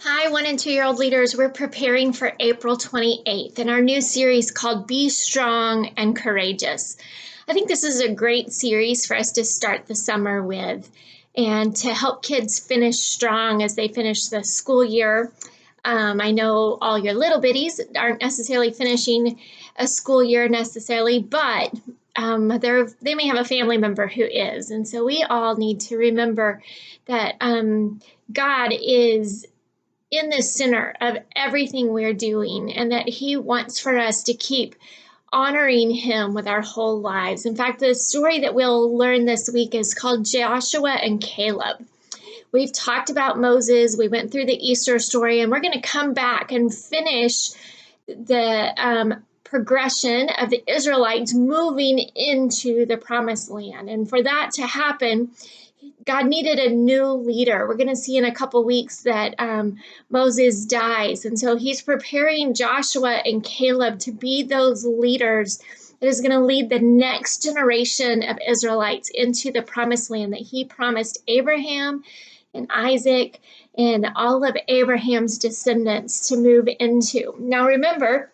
Hi, 1 and 2 year old leaders. We're preparing for April 28th in our new series called Be Strong and Courageous. I think this is a great series for us to start the summer with and to help kids finish strong as they finish the school year. I know all your little bitties aren't necessarily finishing a school year necessarily, but they may have a family member who is. And so we all need to remember that God is in the center of everything we're doing, and that He wants for us to keep honoring Him with our whole lives. In fact, the story that we'll learn this week is called Joshua and Caleb. We've talked about Moses, we went through the Easter story, and we're going to come back and finish the progression of the Israelites moving into the promised land. And for that to happen, God needed a new leader. We're going to see in a couple weeks that Moses dies. And so He's preparing Joshua and Caleb to be those leaders that is going to lead the next generation of Israelites into the promised land that He promised Abraham and Isaac and all of Abraham's descendants to move into. Now remember,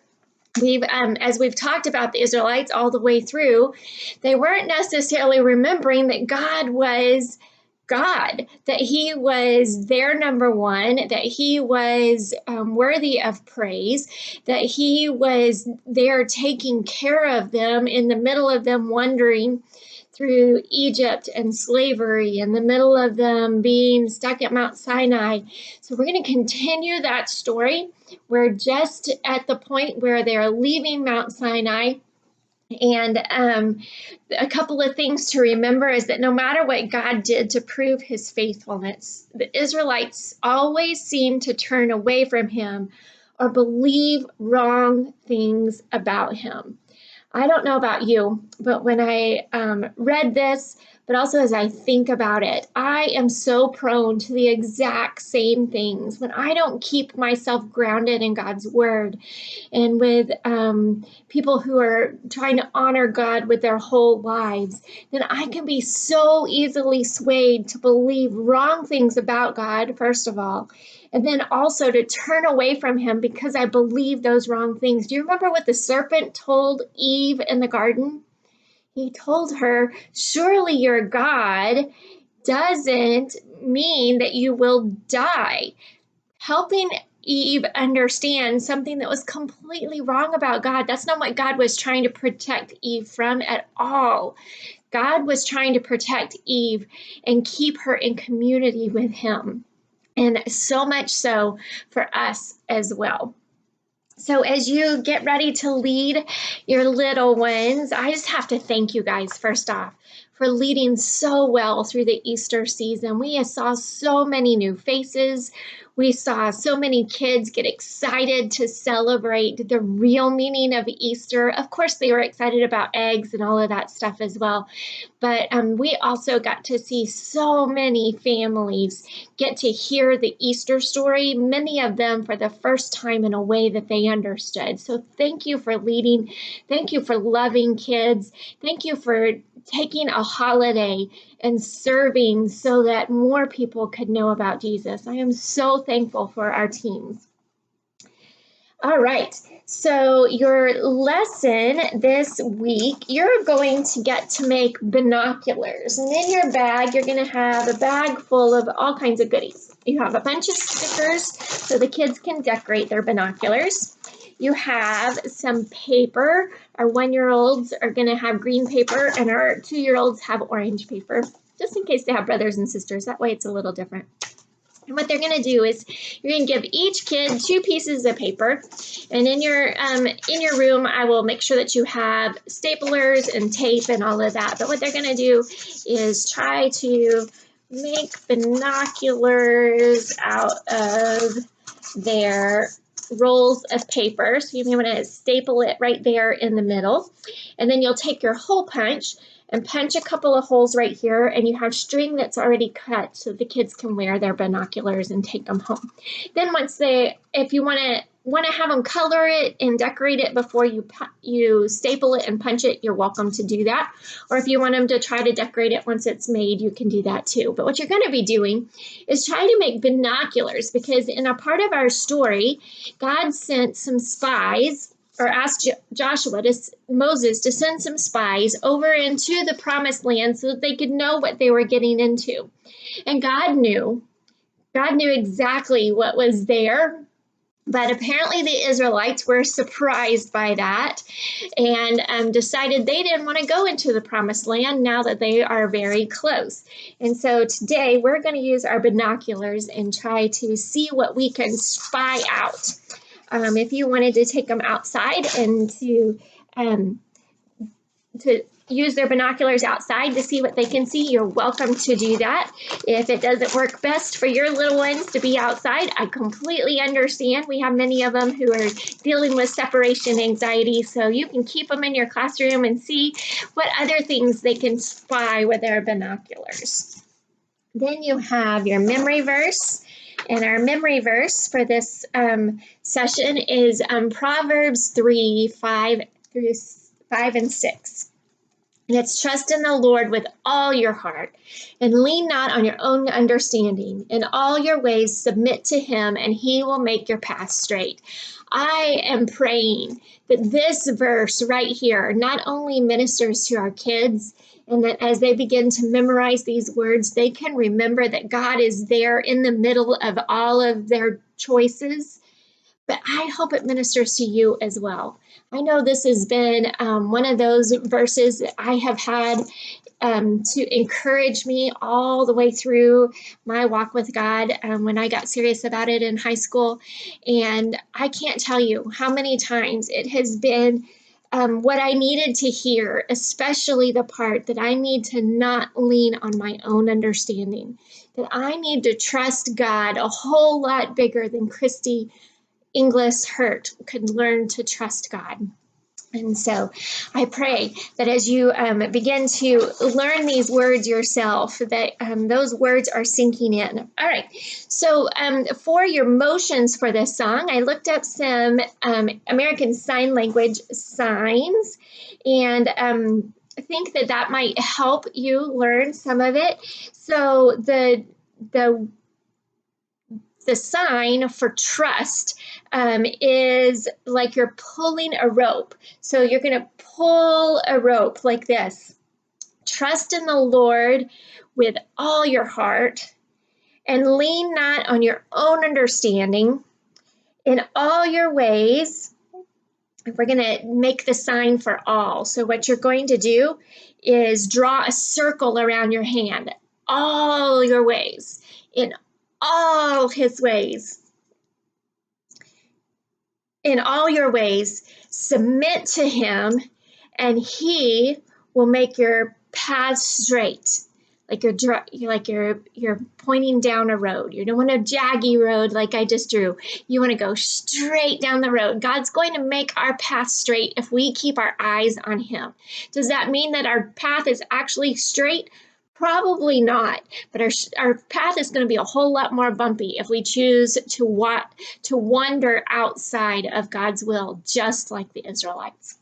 as we've talked about the Israelites all the way through, they weren't necessarily remembering that God was God, that He was their number one, that He was worthy of praise, that He was there taking care of them in the middle of them wandering through Egypt and slavery, in the middle of them being stuck at Mount Sinai. So we're going to continue that story. We're just at the point where they're leaving Mount Sinai. And a couple of things to remember is that no matter what God did to prove His faithfulness, the Israelites always seemed to turn away from Him or believe wrong things about Him. I don't know about you, but when I read this, but also as I think about it, I am so prone to the exact same things. When I don't keep myself grounded in God's word and with people who are trying to honor God with their whole lives, then I can be so easily swayed to believe wrong things about God, first of all, and then also to turn away from Him because I believe those wrong things. Do you remember what the serpent told Eve in the garden? He told her, surely your God doesn't mean that you will die. Helping Eve understand something that was completely wrong about God. That's not what God was trying to protect Eve from at all. God was trying to protect Eve and keep her in community with Him. And so much so for us as well. So as you get ready to lead your little ones, I just have to thank you guys, first off, for leading so well through the Easter season. We saw so many new faces. We saw so many kids get excited to celebrate the real meaning of Easter. Of course, they were excited about eggs and all of that stuff as well. But we also got to see so many families get to hear the Easter story, many of them for the first time in a way that they understood. So thank you for leading. Thank you for loving kids. Thank you for taking a holiday and serving so that more people could know about Jesus. I am so thankful for our teams. All right, so your lesson this week, you're going to get to make binoculars. And in your bag, you're going to have a bag full of all kinds of goodies. You have a bunch of stickers so the kids can decorate their binoculars. You have some paper. Our 1-year-olds are going to have green paper, and our 2-year-olds have orange paper, just in case they have brothers and sisters. That way it's a little different. And what they're going to do is you're going to give each kid 2 pieces of paper. And in your room, I will make sure that you have staplers and tape and all of that. But what they're going to do is try to make binoculars out of their rolls of paper. So you want to staple it right there in the middle. And then you'll take your hole punch and punch a couple of holes right here, and you have string that's already cut so the kids can wear their binoculars and take them home. Then if you want to want to have them color it and decorate it before you staple it and punch it, you're welcome to do that. Or if you want them to try to decorate it once it's made, you can do that too. But what you're going to be doing is try to make binoculars, because in a part of our story, God sent some spies, or asked Moses to send some spies over into the promised land so that they could know what they were getting into. And God knew exactly what was there. But apparently the Israelites were surprised by that and decided they didn't want to go into the promised land now that they are very close. And so today we're going to use our binoculars and try to see what we can spy out. If you wanted to take them outside and to use their binoculars outside to see what they can see, you're welcome to do that. If it doesn't work best for your little ones to be outside, I completely understand. We have many of them who are dealing with separation anxiety, so you can keep them in your classroom and see what other things they can spy with their binoculars. Then you have your memory verse. And our memory verse for this session is Proverbs 3, 5 and 6. And it's trust in the Lord with all your heart and lean not on your own understanding. In all your ways submit to him, and he will make your path straight. I am praying that this verse right here not only ministers to our kids, and that as they begin to memorize these words, they can remember that God is there in the middle of all of their choices. But I hope it ministers to you as well. I know this has been one of those verses that I have had to encourage me all the way through my walk with God when I got serious about it in high school. And I can't tell you how many times it has been what I needed to hear, especially the part that I need to not lean on my own understanding, that I need to trust God a whole lot bigger than Christy Inglis Hurt could learn to trust God. And so I pray that as you begin to learn these words yourself, that those words are sinking in. All right. So for your motions for this song, I looked up some American Sign Language signs, and I think that might help you learn some of it. So the sign for trust is like you're pulling a rope. So you're going to pull a rope like this. Trust in the Lord with all your heart and lean not on your own understanding. In all your ways, we're going to make the sign for all. So what you're going to do is draw a circle around your hand. All your ways. In all his ways. In all your ways, submit to him, and he will make your path straight. Like you're pointing down a road. You don't want a jaggy road like I just drew. You want to go straight down the road. God's going to make our path straight if we keep our eyes on him. Does that mean that our path is actually straight? Probably not, but our path is going to be a whole lot more bumpy if we choose to wander outside of God's will, just like the Israelites.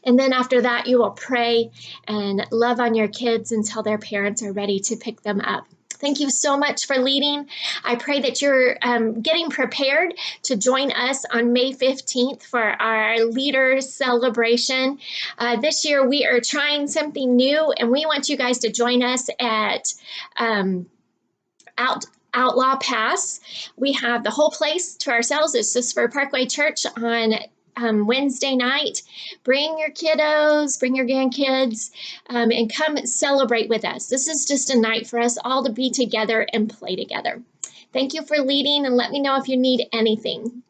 And then after that, you will pray and love on your kids until their parents are ready to pick them up. Thank you so much for leading. I pray that you're getting prepared to join us on May 15th for our Leaders Celebration. This year we are trying something new, and we want you guys to join us at Outlaw Pass. We have the whole place to ourselves. It's just for Parkway Church on Wednesday night. Bring your kiddos, bring your grandkids, and come celebrate with us. This is just a night for us all to be together and play together. Thank you for leading, and let me know if you need anything.